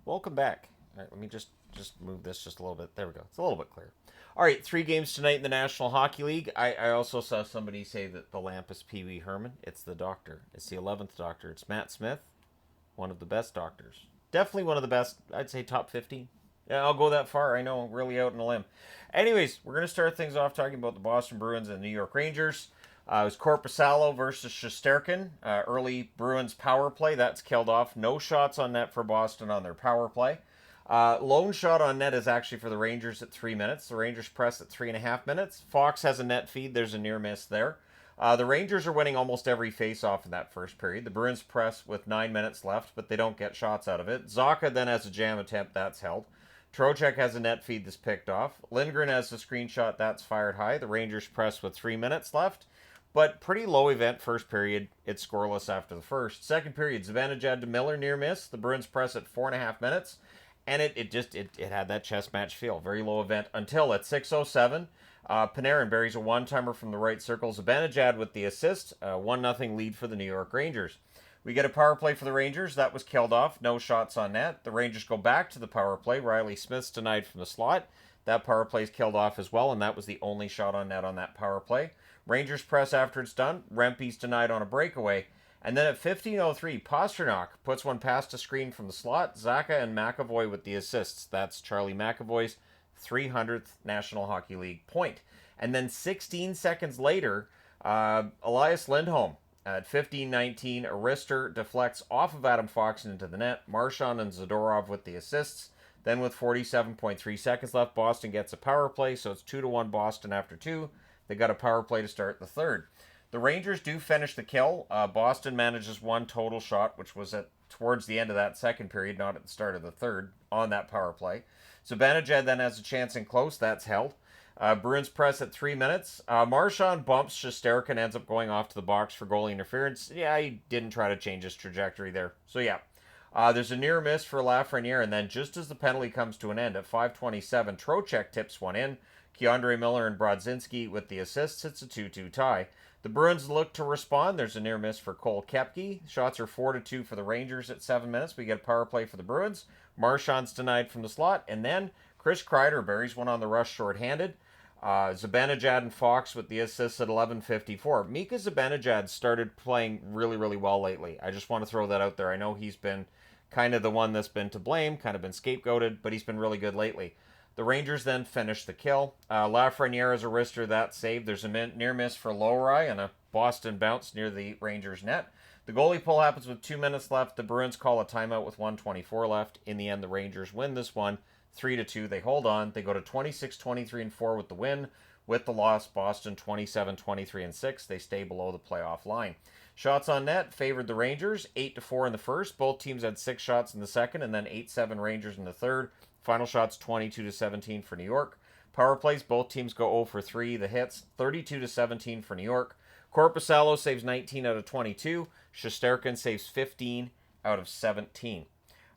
Welcome back. All right, let me just move this just a little bit. There we go. It's a little bit clearer. All right, 3 games tonight in the National Hockey League. I also saw somebody say that the lamp is Pee Wee Herman. It's the doctor. It's the 11th doctor. It's Matt Smith, one of the best doctors. Definitely one of the best. I'd say top 15. Yeah, I'll go that far. I know, really out on a limb. Anyways, we're going to start things off talking about the Boston Bruins and the New York Rangers. It was Korpisalo versus Shesterkin. Early Bruins power play. That's killed off. No shots on net for Boston on their power play. Lone shot on net is actually for the Rangers at 3 minutes. The Rangers press at 3.5 minutes. Fox has a net feed. There's a near miss there. The Rangers are winning almost every face-off in that first period. The Bruins press with 9 minutes left, but they don't get shots out of it. Zacha then has a jam attempt. That's held. Trocheck has a net feed that's picked off. Lindgren has a screenshot that's fired high. The Rangers press with 3 minutes left. But pretty low event first period. It's scoreless after the first. Second period, Zibanejad to Miller near miss. The Bruins press at 4.5 minutes. And it had that chess match feel. Very low event until at 6:07. Panarin buries a one-timer from the right circle. Zibanejad with the assist. 1-0 lead for the New York Rangers. We get a power play for the Rangers. That was killed off. No shots on net. The Rangers go back to the power play. Riley Smith's denied from the slot. That power play is killed off as well, and that was the only shot on net on that power play. Rangers press after it's done. Rempe's denied on a breakaway. And then at 15:03, Pastrnak puts one past a screen from the slot. Zacha and McAvoy with the assists. That's Charlie McAvoy's 300th National Hockey League point. And then 16 seconds later, Elias Lindholm at 15:19, a wrister deflects off of Adam Fox and into the net. Marchand and Zadorov with the assists. Then with 47.3 seconds left, Boston gets a power play, so it's 2-1 Boston after 2. They got a power play to start the third. The Rangers do finish the kill. Boston manages one total shot, which was towards the end of that second period, not at the start of the third, on that power play. Zibanejad then has a chance in close. That's held. Bruins press at 3 minutes. Marchand bumps Shesterkin, ends up going off to the box for goalie interference. Yeah, he didn't try to change his trajectory there. So yeah. There's a near miss for Lafreniere, and then just as the penalty comes to an end at 5:27, Trocheck tips one in. Keandre Miller and Brodzinski with the assists. It's a 2-2 tie. The Bruins look to respond. There's a near miss for Cole Koepke. Shots are 4-2 for the Rangers at 7 minutes. We get a power play for the Bruins. Marchand's denied from the slot, and then Chris Kreider buries one on the rush shorthanded. Zibanejad and Fox with the assists at 11:54. Mika Zibanejad started playing really, really well lately. I just want to throw that out there. I know he's been kind of the one that's been to blame, kind of been scapegoated, but he's been really good lately. The Rangers then finish the kill. Lafreniere is a wrister that's saved. There's a near miss for Lowry and a Boston bounce near the Rangers net. The goalie pull happens with 2 minutes left. The Bruins call a timeout with 1:24 left. In the end, the Rangers win this one 3-2. They hold on. They go to 26-23-4 with the win. With the loss, Boston 27-23-6. They stay below the playoff line. Shots on net favored the Rangers 8-4 in the first. Both teams had 6 shots in the second, and then 8-7 Rangers in the third. Final shots 22-17 for New York. Power plays, both teams go 0 for 3. The hits 32-17 for New York. Korpisalo saves 19 out of 22. Shesterkin saves 15 out of 17.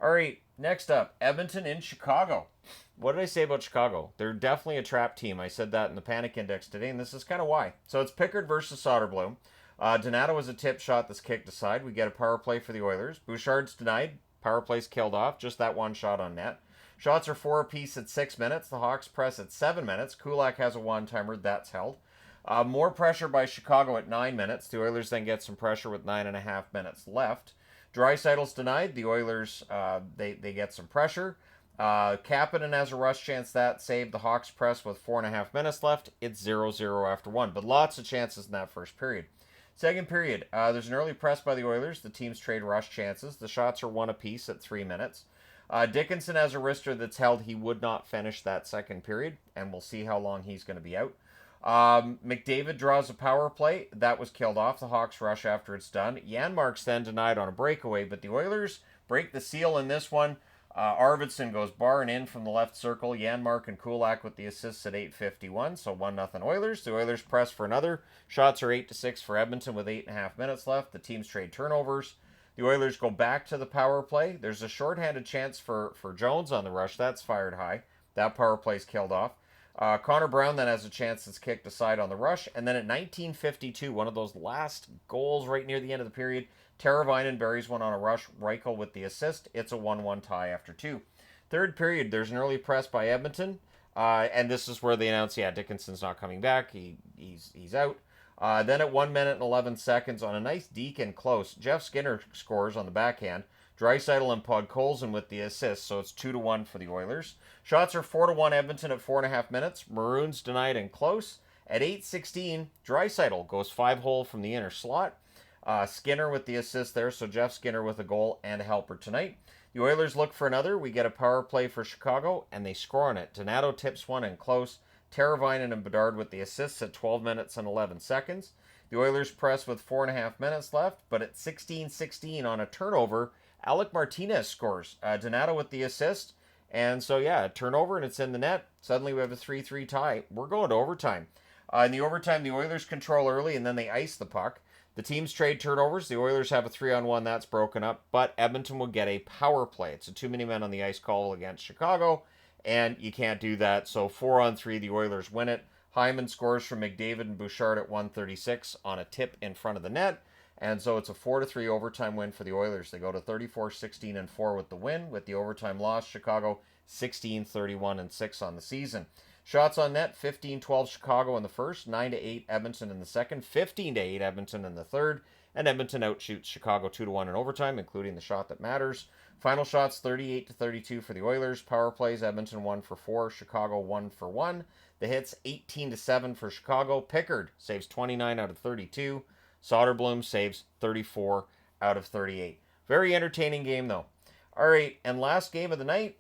All right, next up, Edmonton in Chicago. What did I say about Chicago? They're definitely a trap team. I said that in the Panic Index today, and this is kind of why. So it's Pickard versus Soderblom. Donato is a tip shot that's kicked aside. We get a power play for the Oilers. Bouchard's denied. Power play's killed off. Just that one shot on net. Shots are 4 apiece at 6 minutes. The Hawks press at 7 minutes. Kulak has a one-timer. That's held. More pressure by Chicago at 9 minutes. The Oilers then get some pressure with 9.5 minutes left. Draisaitl's denied. The Oilers, they get some pressure. Kapanen has a rush chance. That saved. The Hawks press with 4.5 minutes left. It's 0-0 after 1. But lots of chances in that first period. Second period, there's an early press by the Oilers. The teams trade rush chances. The shots are 1 apiece at 3 minutes. Dickinson has a wrister that's held. He would not finish that second period, and we'll see how long he's going to be out. McDavid draws a power play. That was killed off. The Hawks rush after it's done. Janmark's then denied on a breakaway, but the Oilers break the seal in this one. Arvidsson goes bar and in from the left circle. Janmark and Kulak with the assists at 8:51, so 1-0 Oilers. The Oilers press for another. Shots are 8-6 for Edmonton with 8.5 minutes left. The teams trade turnovers. The Oilers go back to the power play. There's a shorthanded chance for Jones on the rush. That's fired high. That power play's killed off. Connor Brown then has a chance that's kicked aside on the rush. And then at 19:52, one of those last goals right near the end of the period, Teravainen buries one on a rush. Reichel with the assist. It's a 1-1 tie after 2. Third period, there's an early press by Edmonton. And this is where they announce, Dickinson's not coming back. He's out. Then at 1 minute and 11 seconds, on a nice deke and close, Jeff Skinner scores on the backhand. Draisaitl and Podkolzin with the assist, so it's 2-1 for the Oilers. Shots are 4-1 Edmonton at 4.5 minutes. Maroons denied and close. At 8:16, Draisaitl goes 5-hole from the inner slot. Skinner with the assist there, so Jeff Skinner with a goal and a helper tonight. The Oilers look for another. We get a power play for Chicago, and they score on it. Donato tips one in close. Teravainen and Bedard with the assists at 12 minutes and 11 seconds. The Oilers press with 4.5 minutes left, but at 16:16 on a turnover, Alec Martinez scores. Donato with the assist. And so, a turnover, and it's in the net. Suddenly we have a 3-3 tie. We're going to overtime. In the overtime, the Oilers control early, and then they ice the puck. The teams trade turnovers. The Oilers have a 3-on-1. That's broken up. But Edmonton will get a power play. It's a too many men on the ice call against Chicago, and you can't do that. So 4-on-3, the Oilers win it. Hyman scores from McDavid and Bouchard at 1:36 on a tip in front of the net. And so it's a 4-3 overtime win for the Oilers. They go to 34-16-4 with the win. With the overtime loss, Chicago 16-31-6 on the season. Shots on net, 15-12 Chicago in the first, 9-8 Edmonton in the second, 15-8 Edmonton in the third, and Edmonton outshoots Chicago 2-1 in overtime, including the shot that matters. Final shots, 38-32 for the Oilers. Power plays, Edmonton 1 for 4, Chicago 1 for 1. The hits, 18-7 for Chicago. Pickard saves 29 out of 32. Soderblom saves 34 out of 38. Very entertaining game, though. All right, and last game of the night,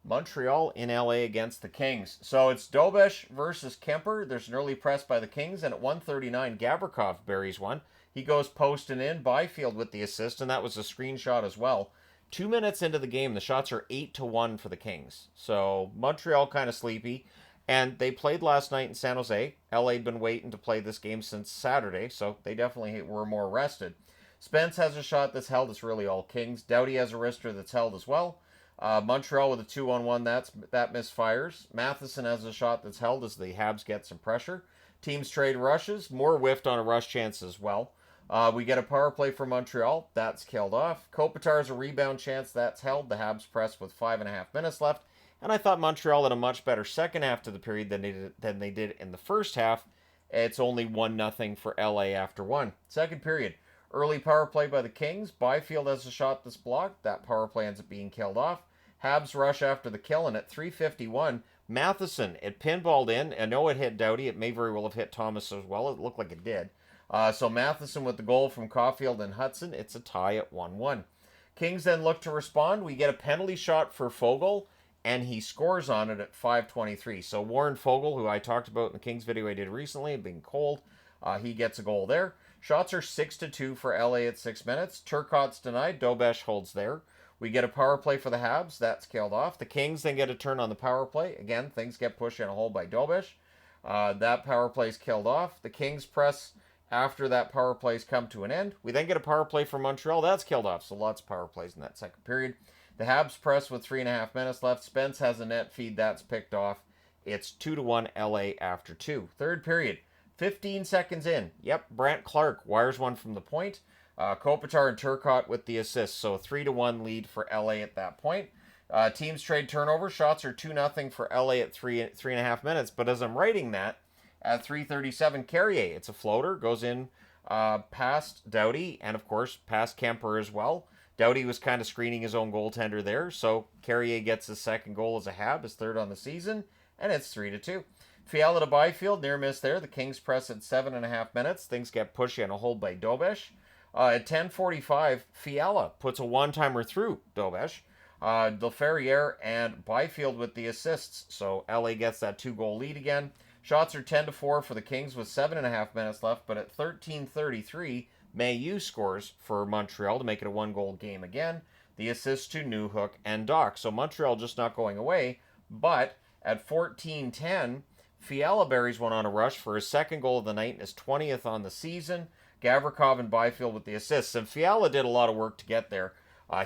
Montreal in LA against the Kings. So it's Dobesh versus Kemper. There's an early press by the Kings, and at 1:39, Gavrikov buries one. He goes posting in, Byfield with the assist, and that was a screenshot as well. 2 minutes into the game, the shots are 8-1 for the Kings. So Montreal kind of sleepy. And they played last night in San Jose. LA had been waiting to play this game since Saturday, so they definitely were more rested. Spence has a shot that's held. It's really all Kings. Doughty has a wrister that's held as well. Montreal with a 2-on-1, that misfires. Matheson has a shot that's held as the Habs get some pressure. Teams trade rushes. More whiffed on a rush chance as well. We get a power play for Montreal. That's killed off. Kopitar's a rebound chance. That's held. The Habs press with 5.5 minutes left. And I thought Montreal had a much better second half to the period than they did in the first half. It's only 1-0 for LA after 1. Second period. Early power play by the Kings. Byfield has a shot that's blocked. That power play ends up being killed off. Habs rush after the kill, and at 3:51, Matheson, it pinballed in. I know it hit Doughty. It may very well have hit Thomas as well. It looked like it did. So Matheson with the goal from Caulfield and Hudson. It's a tie at 1-1. Kings then look to respond. We get a penalty shot for Foegele, and he scores on it at 5:23. So Warren Foegele, who I talked about in the Kings video I did recently, being cold, he gets a goal there. Shots are 6-2 for LA at 6 minutes. Turcotte's denied. Dobesh holds there. We get a power play for the Habs. That's killed off. The Kings then get a turn on the power play. Again, things get pushed in a hole by Dobesh. That power play's killed off. The Kings press after that power play's come to an end. We then get a power play for Montreal. That's killed off. So lots of power plays in that second period. The Habs press with 3.5 minutes left. Spence has a net feed. That's picked off. It's 2-1 LA after 2. Third period. 15 seconds in. Yep, Brant Clark wires one from the point. Kopitar and Turcotte with the assists. So a 3-1 lead for LA at that point. Teams trade turnover. Shots are 2-0 for LA at 3.5 minutes. But as I'm writing that, at 3:37, Carrier, it's a floater, goes in past Doughty and, of course, past Kemper as well. Doughty was kind of screening his own goaltender there. So Carrier gets his second goal as a Hab, his third on the season. And it's 3-2. Fiala to Byfield, near miss there. The Kings press at 7.5 minutes. Things get pushy and a hold by Dobesh. At 10:45, Fiala puts a one-timer through Dobesh. Delferriere and Byfield with the assists. So LA gets that 2-goal lead again. Shots are 10-4 for the Kings with 7.5 minutes left. But at 13:33, Mailloux scores for Montreal to make it a 1-goal game again. The assist to Newhook and Doc. So Montreal just not going away. But at 14:10, Fiala buries one on a rush for his second goal of the night and his 20th on the season. Gavrikov and Byfield with the assists. And Fiala did a lot of work to get there.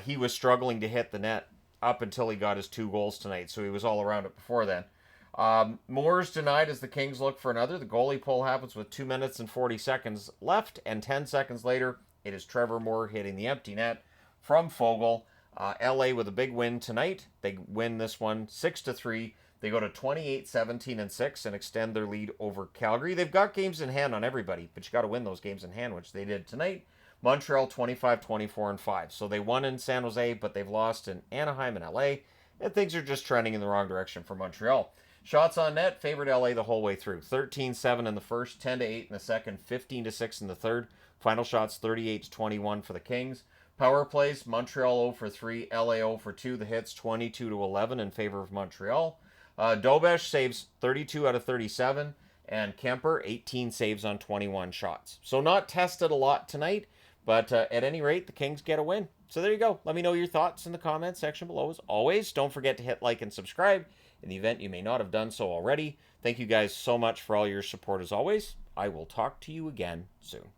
He was struggling to hit the net up until he got his 2 goals tonight, so he was all around it before then. Moore's denied as the Kings look for another. The goalie pull happens with 2 minutes and 40 seconds left, and 10 seconds later, It is Trevor Moore hitting the empty net from Fogle. LA with a big win tonight. They win this one 6-3. They go to 28, 17, and 6 and extend their lead over Calgary. They've got games in hand on everybody, but you got to win those games in hand, which they did tonight. Montreal 25, 24, and 5. So they won in San Jose, but they've lost in Anaheim and LA, and things are just trending in the wrong direction for Montreal. Shots on net favored LA the whole way through. 13-7 in the first, 10-8 in the second, 15-6 in the third. Final shots 38-21 for the Kings. Power plays, Montreal 0 for 3, LA 0 for 2. The hits 22-11 in favor of Montreal. Dobesh saves 32 out of 37, and Kemper 18 saves on 21 shots. So not tested a lot tonight, but at any rate, the Kings get a win. So there you go. Let me know your thoughts in the comments section below. As always, don't forget to hit like and subscribe in the event you may not have done so already. Thank you guys so much for all your support as always. I will talk to you again soon.